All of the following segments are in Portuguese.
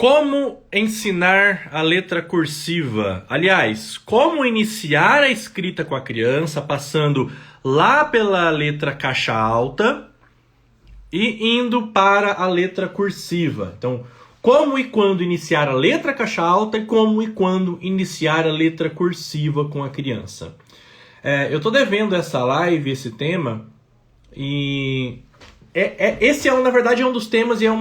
Como ensinar a letra cursiva? Aliás, como iniciar a escrita com a criança, passando lá pela letra caixa alta e indo para a letra cursiva. Então, como e quando iniciar a letra caixa alta e como e quando iniciar a letra cursiva com a criança. Eu tô devendo essa live, esse tema, e esse na verdade, é um dos temas e é um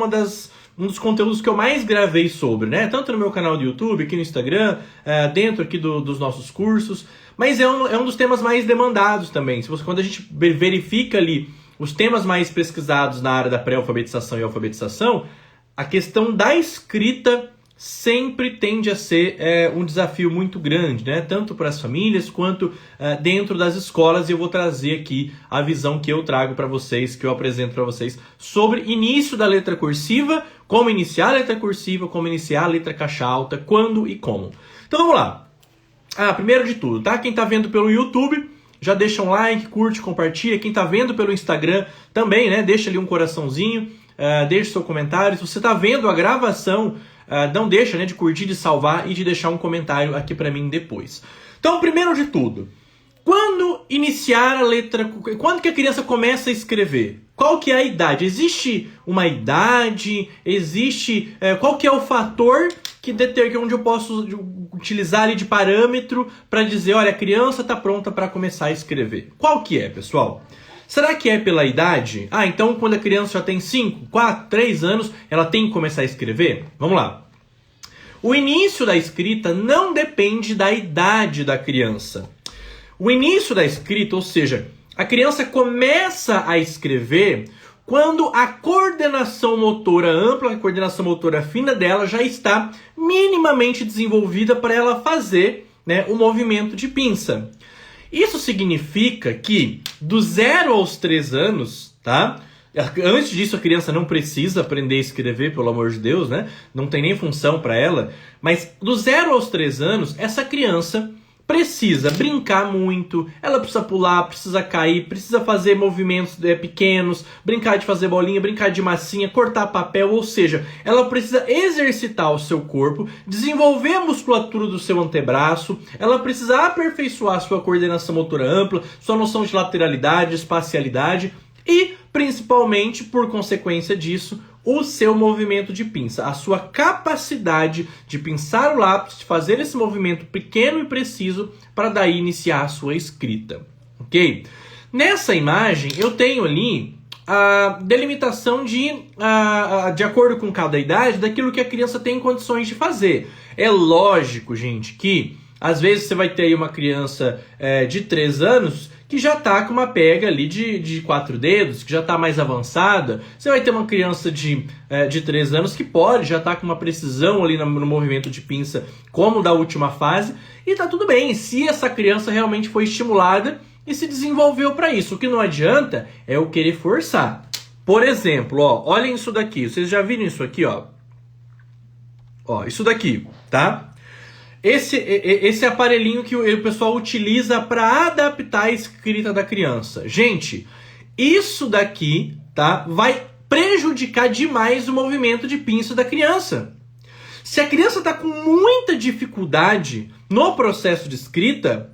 dos conteúdos que eu mais gravei sobre, né? Tanto no meu canal do YouTube, aqui no Instagram, dentro aqui dos nossos cursos, mas é um dos temas mais demandados também. Quando a gente verifica ali os temas mais pesquisados na área da pré-alfabetização e alfabetização, a questão da escrita sempre tende a ser um desafio muito grande, né? Tanto para as famílias quanto dentro das escolas. E eu vou trazer aqui a visão que eu trago para vocês, que eu apresento para vocês sobre início da letra cursiva, como iniciar a letra cursiva, como iniciar a letra caixa alta, quando e como. Então vamos lá. Primeiro de tudo, tá? Quem tá vendo pelo YouTube, já deixa um like, curte, compartilha. Quem tá vendo pelo Instagram também, né? Deixa ali um coraçãozinho, deixa seu comentário. Se você tá vendo a gravação, não deixa, né, de curtir, de salvar e de deixar um comentário aqui para mim depois. Então, primeiro de tudo, quando iniciar a letra... Quando que a criança começa a escrever? Qual que é a idade? Existe uma idade? Existe... qual que é o fator que determina onde eu posso utilizar ali de parâmetro para dizer, olha, a criança está pronta para começar a escrever? Qual que é, pessoal? Será que é pela idade? Então quando a criança já tem 5, 4, 3 anos, ela tem que começar a escrever? Vamos lá. O início da escrita não depende da idade da criança. O início da escrita, ou seja, a criança começa a escrever quando a coordenação motora ampla, a coordenação motora fina dela já está minimamente desenvolvida para ela fazer, né, o movimento de pinça. Isso significa que do 0 aos 3 anos, tá? Antes disso a criança não precisa aprender a escrever, pelo amor de Deus, né? Não tem nem função para ela. Mas do 0 aos 3 anos, essa criança precisa brincar muito, ela precisa pular, precisa cair, precisa fazer movimentos pequenos, brincar de fazer bolinha, brincar de massinha, cortar papel, ou seja, ela precisa exercitar o seu corpo, desenvolver a musculatura do seu antebraço, ela precisa aperfeiçoar sua coordenação motora ampla, sua noção de lateralidade, espacialidade e, principalmente, por consequência disso, o seu movimento de pinça, a sua capacidade de pinçar o lápis, de fazer esse movimento pequeno e preciso para daí iniciar a sua escrita, ok? Nessa imagem eu tenho ali a delimitação de acordo com cada idade daquilo que a criança tem condições de fazer. É lógico, gente, que às vezes você vai ter aí uma criança de 3 anos que já está com uma pega ali de 4 dedos, que já está mais avançada. Você vai ter uma criança de 3 anos que pode já estar com uma precisão ali no movimento de pinça, como da última fase, e tá tudo bem, se essa criança realmente foi estimulada e se desenvolveu para isso. O que não adianta é eu querer forçar. Por exemplo, olhem isso daqui, vocês já viram isso aqui, ó, isso daqui, tá? Esse aparelhinho que o pessoal utiliza para adaptar a escrita da criança. Gente, isso daqui, tá, vai prejudicar demais o movimento de pinça da criança. Se a criança está com muita dificuldade no processo de escrita,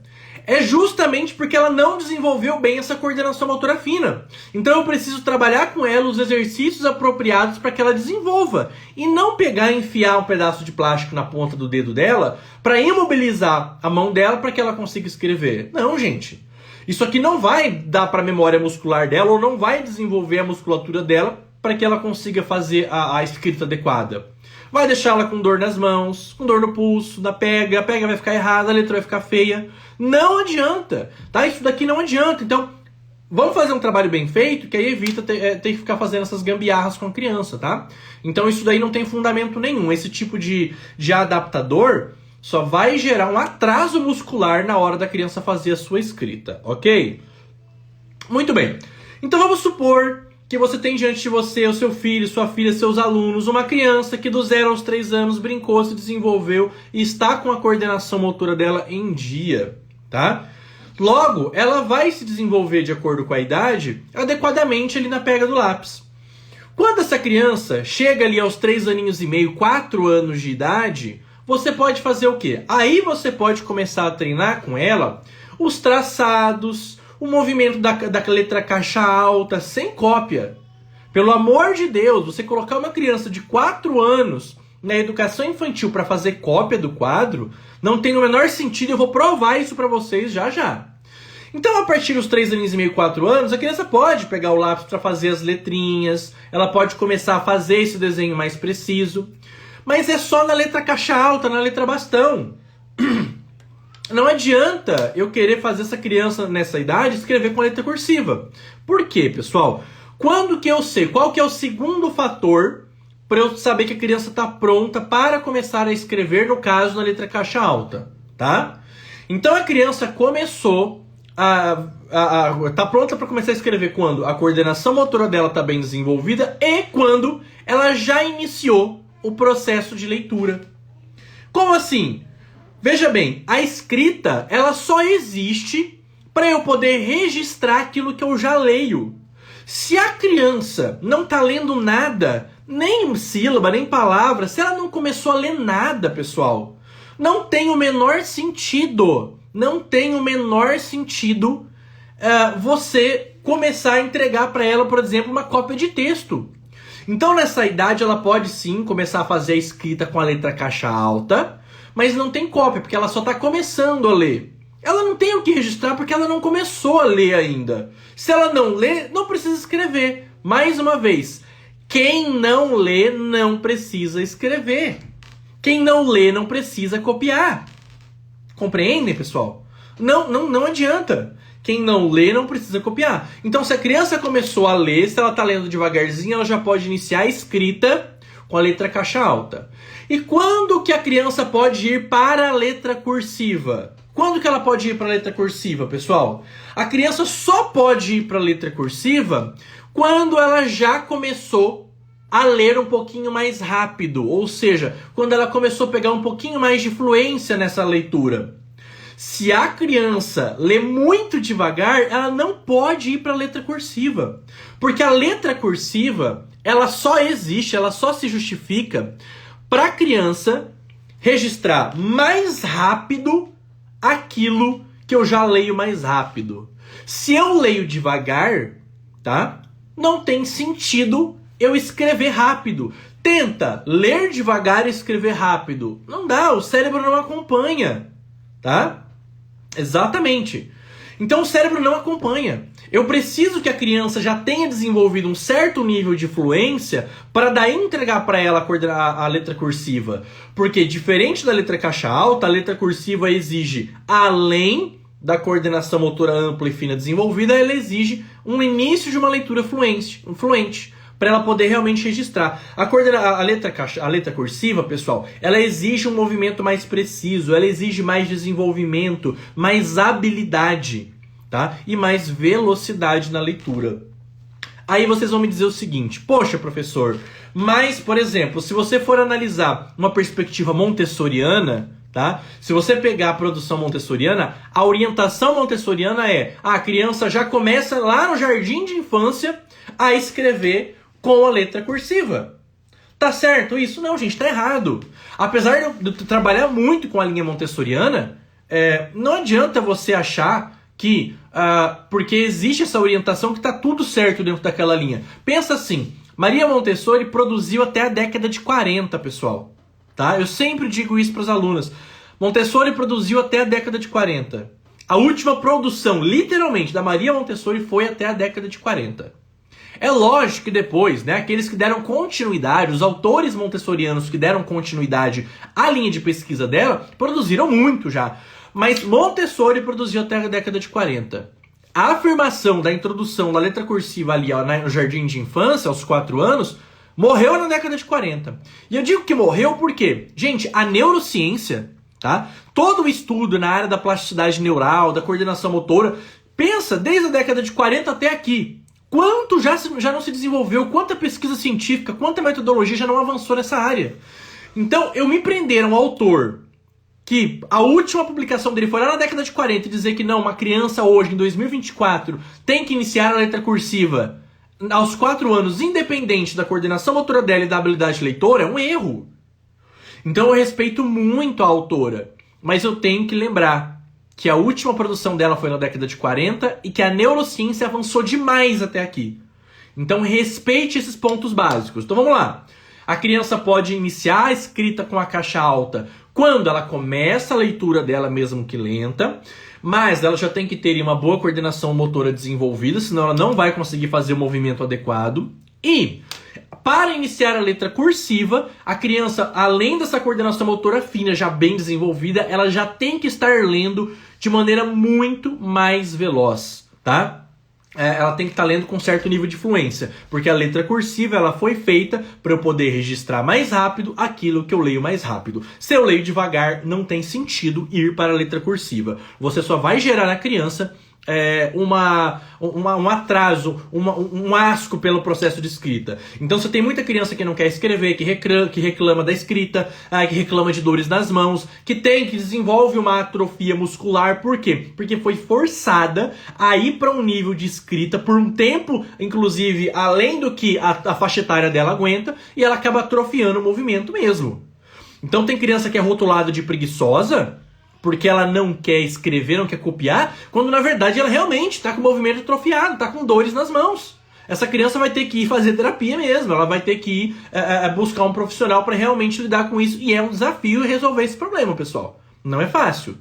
é justamente porque ela não desenvolveu bem essa coordenação motora fina. Então eu preciso trabalhar com ela os exercícios apropriados para que ela desenvolva. E não pegar e enfiar um pedaço de plástico na ponta do dedo dela para imobilizar a mão dela para que ela consiga escrever. Não, gente. Isso aqui não vai dar para a memória muscular dela ou não vai desenvolver a musculatura dela para que ela consiga fazer a escrita adequada. Vai deixar ela com dor nas mãos, com dor no pulso, a pega vai ficar errada, a letra vai ficar feia. Não adianta, tá? Isso daqui não adianta. Então, vamos fazer um trabalho bem feito, que aí evita ter que ficar fazendo essas gambiarras com a criança, tá? Então, isso daí não tem fundamento nenhum. Esse tipo de adaptador só vai gerar um atraso muscular na hora da criança fazer a sua escrita, ok? Muito bem. Então, vamos supor que você tem diante de você o seu filho, sua filha, seus alunos, uma criança que do 0 aos 3 anos brincou, se desenvolveu e está com a coordenação motora dela em dia, tá? Logo, ela vai se desenvolver de acordo com a idade adequadamente ali na pega do lápis. Quando essa criança chega ali aos 3 aninhos e meio, 4 anos de idade, você pode fazer o quê? Aí você pode começar a treinar com ela os traçados, o movimento da letra caixa alta, sem cópia. Pelo amor de Deus, você colocar uma criança de 4 anos na educação infantil para fazer cópia do quadro, não tem o menor sentido, eu vou provar isso para vocês já já. Então, a partir dos 3 anos e meio, 4 anos, a criança pode pegar o lápis para fazer as letrinhas, ela pode começar a fazer esse desenho mais preciso, mas é só na letra caixa alta, na letra bastão. Não adianta eu querer fazer essa criança nessa idade escrever com a letra cursiva. Por quê, pessoal? Quando que eu sei? Qual que é o segundo fator para eu saber que a criança está pronta para começar a escrever, no caso, na letra caixa alta, tá? Então a criança começou tá pronta para começar a escrever quando a coordenação motora dela está bem desenvolvida e quando ela já iniciou o processo de leitura. Como assim? Veja bem, a escrita ela só existe para eu poder registrar aquilo que eu já leio. Se a criança não está lendo nada, nem sílaba, nem palavra, se ela não começou a ler nada, pessoal, não tem o menor sentido. Não tem o menor sentido você começar a entregar para ela, por exemplo, uma cópia de texto. Então, nessa idade, ela pode sim começar a fazer a escrita com a letra caixa alta, mas não tem cópia, porque ela só está começando a ler. Ela não tem o que registrar porque ela não começou a ler ainda. Se ela não lê, não precisa escrever. Mais uma vez, quem não lê não precisa escrever. Quem não lê não precisa copiar. Compreendem, pessoal? Não adianta. Quem não lê não precisa copiar. Então, se a criança começou a ler, se ela está lendo devagarzinho, ela já pode iniciar a escrita com a letra caixa alta. E quando que a criança pode ir para a letra cursiva? Quando que ela pode ir para a letra cursiva, pessoal? A criança só pode ir para a letra cursiva quando ela já começou a ler um pouquinho mais rápido, ou seja, quando ela começou a pegar um pouquinho mais de fluência nessa leitura. Se a criança lê muito devagar, ela não pode ir para a letra cursiva, porque a letra cursiva, ela só existe, ela só se justifica para a criança registrar mais rápido aquilo que eu já leio mais rápido. Se eu leio devagar, tá? Não tem sentido eu escrever rápido. Tenta ler devagar e escrever rápido. Não dá, o cérebro não acompanha, tá? Exatamente. Então o cérebro não acompanha. Eu preciso que a criança já tenha desenvolvido um certo nível de fluência para daí entregar para ela a letra cursiva. Porque diferente da letra caixa alta, a letra cursiva exige, além da coordenação motora ampla e fina desenvolvida, ela exige um início de uma leitura fluente para ela poder realmente registrar. A letra cursiva, pessoal, ela exige um movimento mais preciso, ela exige mais desenvolvimento, mais habilidade, tá? E mais velocidade na leitura. Aí vocês vão me dizer o seguinte: poxa, professor, mas, por exemplo, se você for analisar uma perspectiva montessoriana, tá? Se você pegar a produção montessoriana, a orientação montessoriana é: a criança já começa lá no jardim de infância a escrever com a letra cursiva. Tá certo isso? Não, gente, tá errado. Apesar de eu trabalhar muito com a linha montessoriana, não adianta você achar que, porque existe essa orientação, que tá tudo certo dentro daquela linha. Pensa assim, Maria Montessori produziu até a década de 40, pessoal. Tá? Eu sempre digo isso para as alunas. Montessori produziu até a década de 40. A última produção, literalmente, da Maria Montessori foi até a década de 40. É lógico que depois, né, aqueles que deram continuidade, os autores montessorianos que deram continuidade à linha de pesquisa dela, produziram muito já. Mas Montessori produziu até a década de 40. A afirmação da introdução da letra cursiva ali no jardim de infância, aos 4 anos, morreu na década de 40. E eu digo que morreu porque, gente, a neurociência, tá? Todo o estudo na área da plasticidade neural, da coordenação motora, pensa desde a década de 40 até aqui. Quanto já não se desenvolveu, quanta pesquisa científica, quanta metodologia já não avançou nessa área. Então, eu me prender a um autor que a última publicação dele foi lá na década de 40 e dizer que não, uma criança hoje, em 2024, tem que iniciar a letra cursiva aos 4 anos, independente da coordenação motora dela e da habilidade leitora, é um erro. Então eu respeito muito a autora, mas eu tenho que lembrar que a última produção dela foi na década de 40 e que a neurociência avançou demais até aqui. Então respeite esses pontos básicos. Então vamos lá. A criança pode iniciar a escrita com a caixa alta quando ela começa a leitura dela, mesmo que lenta, mas ela já tem que ter uma boa coordenação motora desenvolvida, senão ela não vai conseguir fazer o movimento adequado. E para iniciar a letra cursiva, a criança, além dessa coordenação motora fina já bem desenvolvida, ela já tem que estar lendo de maneira muito mais veloz, tá? Ela tem que estar lendo com certo nível de fluência, porque a letra cursiva ela foi feita para eu poder registrar mais rápido aquilo que eu leio mais rápido. Se eu leio devagar, não tem sentido ir para a letra cursiva. Você só vai gerar na criança um atraso, um asco pelo processo de escrita. Então você tem muita criança que não quer escrever, que reclama da escrita, que reclama de dores nas mãos, que desenvolve uma atrofia muscular. Por quê? Porque foi forçada a ir para um nível de escrita por um tempo, inclusive além do que a faixa etária dela aguenta, e ela acaba atrofiando o movimento mesmo. Então tem criança que é rotulada de preguiçosa porque ela não quer escrever, não quer copiar, quando na verdade ela realmente está com o movimento atrofiado, está com dores nas mãos. Essa criança vai ter que ir fazer terapia mesmo, ela vai ter que ir buscar um profissional para realmente lidar com isso, e é um desafio resolver esse problema, pessoal. Não é fácil.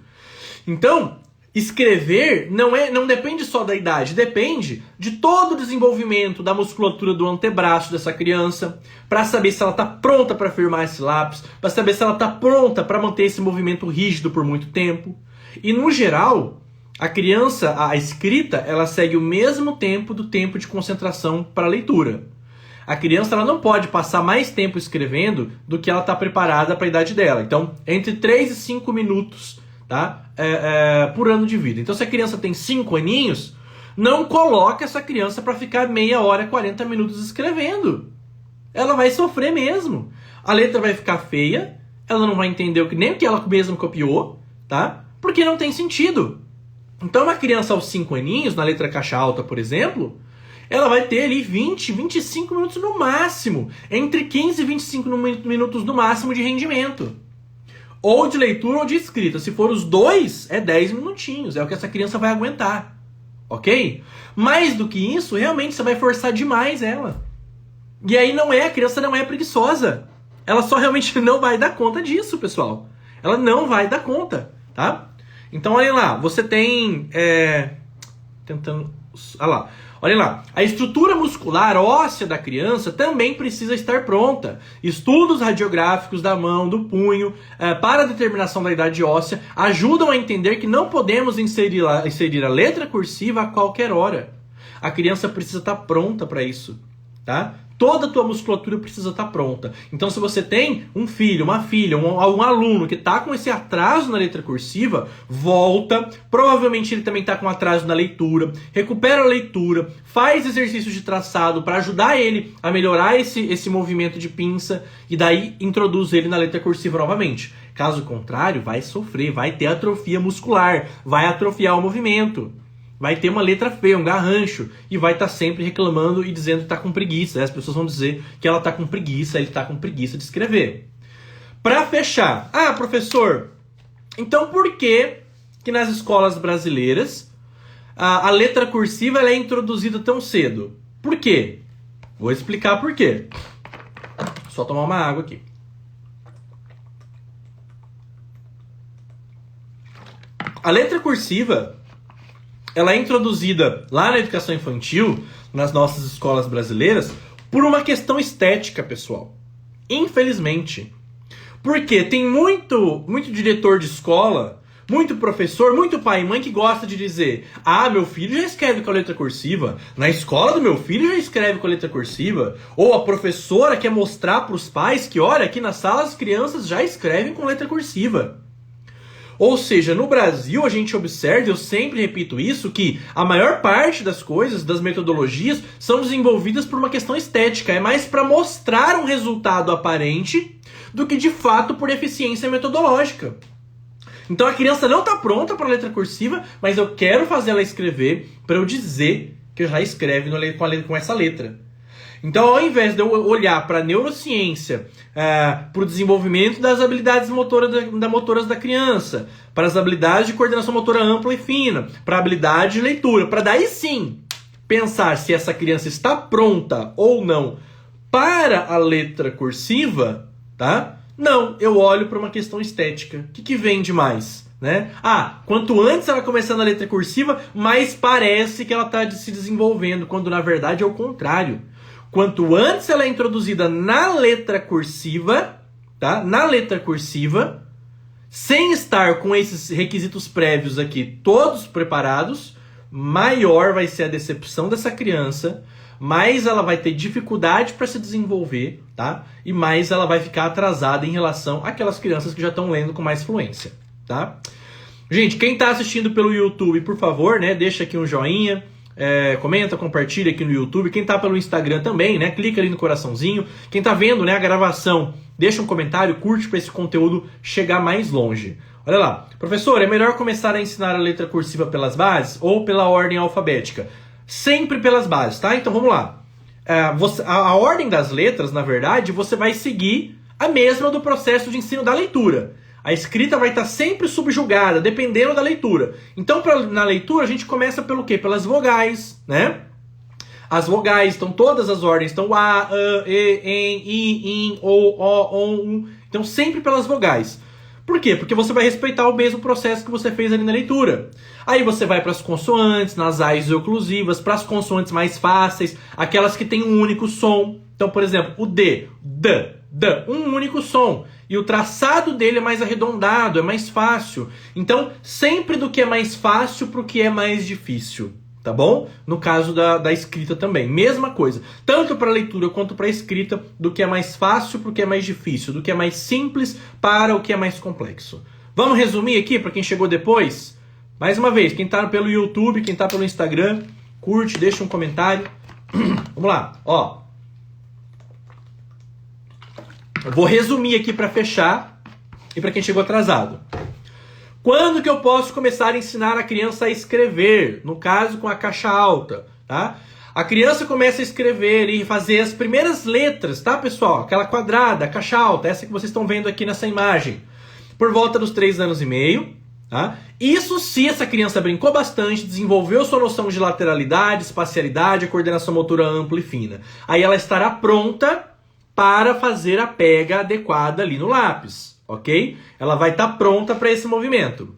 Então, escrever não depende só da idade, depende de todo o desenvolvimento da musculatura do antebraço dessa criança, para saber se ela está pronta para firmar esse lápis, para saber se ela está pronta para manter esse movimento rígido por muito tempo. E no geral, a criança, a escrita, ela segue o mesmo tempo do tempo de concentração para a leitura. A criança ela não pode passar mais tempo escrevendo do que ela está preparada para a idade dela. Então, entre 3 e 5 minutos, tá? Por ano de vida. Então, se a criança tem 5 aninhos, não coloca essa criança para ficar meia hora, 40 minutos escrevendo. Ela vai sofrer mesmo. A letra vai ficar feia, ela não vai entender nem o que ela mesma copiou, tá? Porque não tem sentido. Então, uma criança aos 5 aninhos, na letra caixa alta, por exemplo, ela vai ter ali 20, 25 minutos no máximo. Entre 15 e 25 minutos no máximo de rendimento. Ou de leitura ou de escrita. Se for os dois, é 10 minutinhos. É o que essa criança vai aguentar. Ok? Mais do que isso, realmente você vai forçar demais ela. E aí a criança não é preguiçosa. Ela só realmente não vai dar conta disso, pessoal. Ela não vai dar conta, tá? Então, olhem lá. Você tem... Olha lá, a estrutura muscular óssea da criança também precisa estar pronta. Estudos radiográficos da mão, do punho, para a determinação da idade óssea, ajudam a entender que não podemos inserir a letra cursiva a qualquer hora. A criança precisa estar pronta para isso, tá? Toda a tua musculatura precisa estar pronta. Então, se você tem um filho, uma filha, um aluno que está com esse atraso na letra cursiva, volta. Provavelmente ele também está com atraso na leitura. Recupera a leitura. Faz exercícios de traçado para ajudar ele a melhorar esse movimento de pinça. E daí introduz ele na letra cursiva novamente. Caso contrário, vai sofrer, vai ter atrofia muscular, vai atrofiar o movimento. Vai ter uma letra feia, um garrancho, e vai estar sempre reclamando e dizendo que está com preguiça. As pessoas vão dizer que ela está com preguiça, ele está com preguiça de escrever. Para fechar, professor, então por que nas escolas brasileiras a letra cursiva ela é introduzida tão cedo? Por quê? Vou explicar por quê. Só tomar uma água aqui. A letra cursiva ela é introduzida lá na educação infantil, nas nossas escolas brasileiras, por uma questão estética, pessoal. Infelizmente. Porque tem muito diretor de escola, muito professor, muito pai e mãe que gosta de dizer: meu filho já escreve com a letra cursiva, na escola do meu filho já escreve com a letra cursiva. Ou a professora quer mostrar para os pais que, olha, aqui na sala as crianças já escrevem com letra cursiva. Ou seja, no Brasil a gente observa, eu sempre repito isso, que a maior parte das coisas, das metodologias, são desenvolvidas por uma questão estética. É mais para mostrar um resultado aparente do que de fato por eficiência metodológica. Então a criança não está pronta para a letra cursiva, mas eu quero fazer ela escrever para eu dizer que já escreve com essa letra. Então, ao invés de eu olhar para a neurociência, para o desenvolvimento das habilidades motoras da criança, para as habilidades de coordenação motora ampla e fina, para a habilidade de leitura, para daí sim pensar se essa criança está pronta ou não para a letra cursiva, tá? Não, eu olho para uma questão estética. O que vende mais? Né? Quanto antes ela começar na letra cursiva, mais parece que ela está se desenvolvendo, quando na verdade é o contrário. Quanto antes ela é introduzida na letra cursiva, tá? Na letra cursiva, sem estar com esses requisitos prévios aqui todos preparados, maior vai ser a decepção dessa criança, mais ela vai ter dificuldade para se desenvolver, tá? E mais ela vai ficar atrasada em relação àquelas crianças que já estão lendo com mais fluência, tá? Gente, quem está assistindo pelo YouTube, por favor, né, deixa aqui um joinha. Comenta, compartilha aqui no YouTube. Quem tá pelo Instagram também, né? Clica ali no coraçãozinho. Quem tá vendo, né, a gravação, deixa um comentário, curte para esse conteúdo chegar mais longe. Olha lá. Professor, é melhor começar a ensinar a letra cursiva pelas bases ou pela ordem alfabética? Sempre pelas bases, tá? Então vamos lá. A ordem das letras, na verdade, você vai seguir a mesma do processo de ensino da leitura. A escrita vai estar sempre subjugada, dependendo da leitura. Então, na leitura, a gente começa pelo quê? Pelas vogais, né? As vogais, então todas as ordens estão a, e, em, i, in, o, um. Então, sempre pelas vogais. Por quê? Porque você vai respeitar o mesmo processo que você fez ali na leitura. Aí você vai para as consoantes, nasais e oclusivas, para as consoantes mais fáceis, aquelas que têm um único som. Então, por exemplo, o D, um único som. E o traçado dele é mais arredondado, é mais fácil. Então, sempre do que é mais fácil para o que é mais difícil, tá bom? No caso da escrita também, mesma coisa. Tanto para a leitura quanto para a escrita, do que é mais fácil para o que é mais difícil, do que é mais simples para o que é mais complexo. Vamos resumir aqui para quem chegou depois? Mais uma vez, quem está pelo YouTube, quem está pelo Instagram, curte, deixa um comentário. Vamos lá, ó. Eu vou resumir aqui para fechar e para quem chegou atrasado. Quando que eu posso começar a ensinar a criança a escrever? No caso, com a caixa alta, tá? A criança começa a escrever e fazer as primeiras letras, tá, pessoal? Aquela quadrada, a caixa alta, essa que vocês estão vendo aqui nessa imagem. Por volta dos 3 anos e meio, tá? Isso se essa criança brincou bastante, desenvolveu sua noção de lateralidade, espacialidade, coordenação motora ampla e fina. Aí ela estará pronta para fazer a pega adequada ali no lápis, ok? Ela vai estar pronta para esse movimento.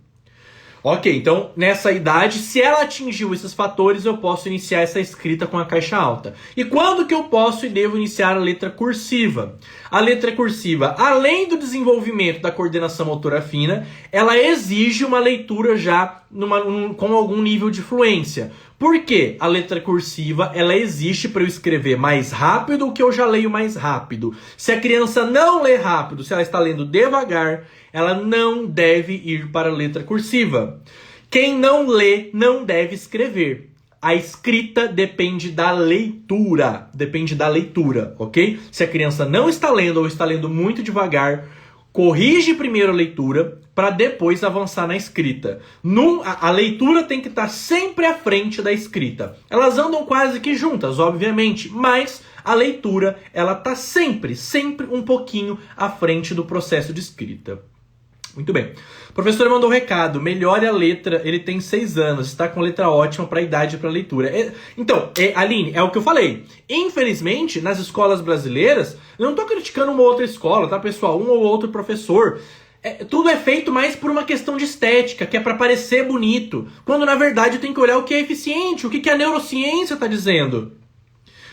Ok, então nessa idade, se ela atingiu esses fatores, eu posso iniciar essa escrita com a caixa alta. E quando que eu posso e devo iniciar a letra cursiva? A letra cursiva, além do desenvolvimento da coordenação motora fina, ela exige uma leitura já com algum nível de fluência. Por quê? A letra cursiva, ela existe para eu escrever mais rápido do que eu já leio mais rápido. Se a criança não lê rápido, se ela está lendo devagar, ela não deve ir para a letra cursiva. Quem não lê, não deve escrever. A escrita depende da leitura. Depende da leitura, ok? Se a criança não está lendo ou está lendo muito devagar, corrige primeiro a leitura para depois avançar na escrita. A leitura tem que estar sempre à frente da escrita. Elas andam quase que juntas, obviamente, mas a leitura ela está sempre um pouquinho à frente do processo de escrita. Muito bem. O professor mandou um recado. Melhore a letra. Ele tem 6 anos. Está com letra ótima para a idade para leitura. Então, Aline, é o que eu falei. Infelizmente, nas escolas brasileiras, eu não estou criticando uma outra escola, tá, pessoal? Um ou outro professor. Tudo é feito mais por uma questão de estética, que é para parecer bonito. Quando, na verdade, tem que olhar o que é eficiente, o que a neurociência está dizendo.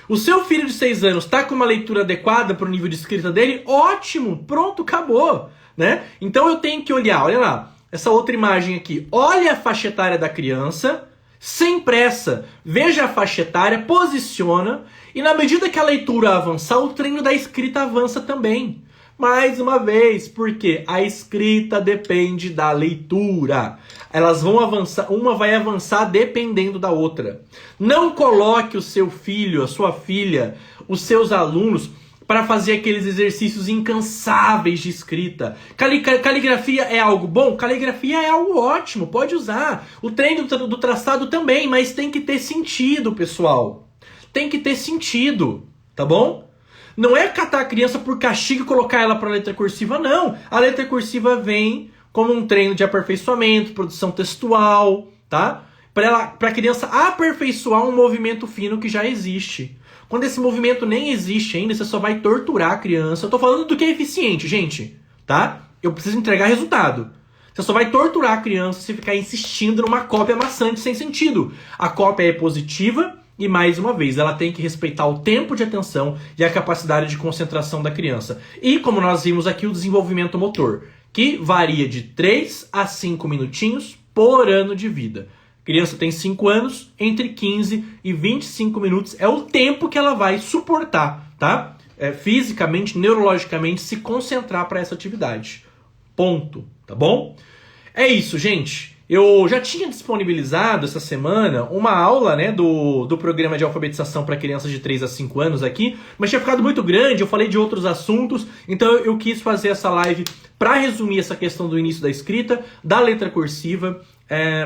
O seu filho de 6 anos está com uma leitura adequada para o nível de escrita dele? Ótimo! Pronto, acabou! Né? Então eu tenho que olhar, olha lá, essa outra imagem aqui. Olha a faixa etária da criança, sem pressa. Veja a faixa etária, posiciona. E na medida que a leitura avançar, o treino da escrita avança também. Mais uma vez, porque a escrita depende da leitura. Elas vão avançar, uma vai avançar dependendo da outra. Não coloque o seu filho, a sua filha, os seus alunos para fazer aqueles exercícios incansáveis de escrita. Caligrafia é algo bom? Caligrafia é algo ótimo, pode usar. O treino do traçado também, mas tem que ter sentido, pessoal. Tem que ter sentido, tá bom? Não é catar a criança por castigo e colocar ela para a letra cursiva, não. A letra cursiva vem como um treino de aperfeiçoamento, produção textual, tá? Para a criança aperfeiçoar um movimento fino que já existe. Quando esse movimento nem existe ainda, você só vai torturar a criança. Eu tô falando do que é eficiente, gente, tá? Eu preciso entregar resultado. Você só vai torturar a criança se ficar insistindo numa cópia maçante sem sentido. A cópia é positiva e, mais uma vez, ela tem que respeitar o tempo de atenção e a capacidade de concentração da criança. E, como nós vimos aqui, o desenvolvimento motor, que varia de 3 a 5 minutinhos por ano de vida. Criança tem 5 anos, entre 15 e 25 minutos é o tempo que ela vai suportar, tá? Fisicamente, neurologicamente, se concentrar para essa atividade. Ponto, tá bom? É isso, gente. Eu já tinha disponibilizado essa semana uma aula, né, do programa de alfabetização para crianças de 3 a 5 anos aqui, mas tinha ficado muito grande, eu falei de outros assuntos, então eu quis fazer essa live para resumir essa questão do início da escrita, da letra cursiva,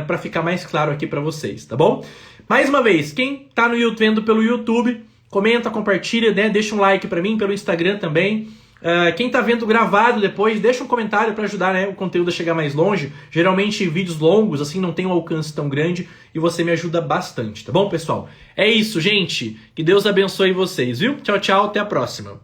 para ficar mais claro aqui para vocês, tá bom? Mais uma vez, quem tá vendo pelo YouTube, comenta, compartilha, né? Deixa um like para mim, pelo Instagram também. Quem tá vendo gravado depois, deixa um comentário para ajudar, né, o conteúdo a chegar mais longe. Geralmente vídeos longos, assim, não tem um alcance tão grande e você me ajuda bastante, tá bom, pessoal? É isso, gente. Que Deus abençoe vocês, viu? Tchau, tchau, até a próxima.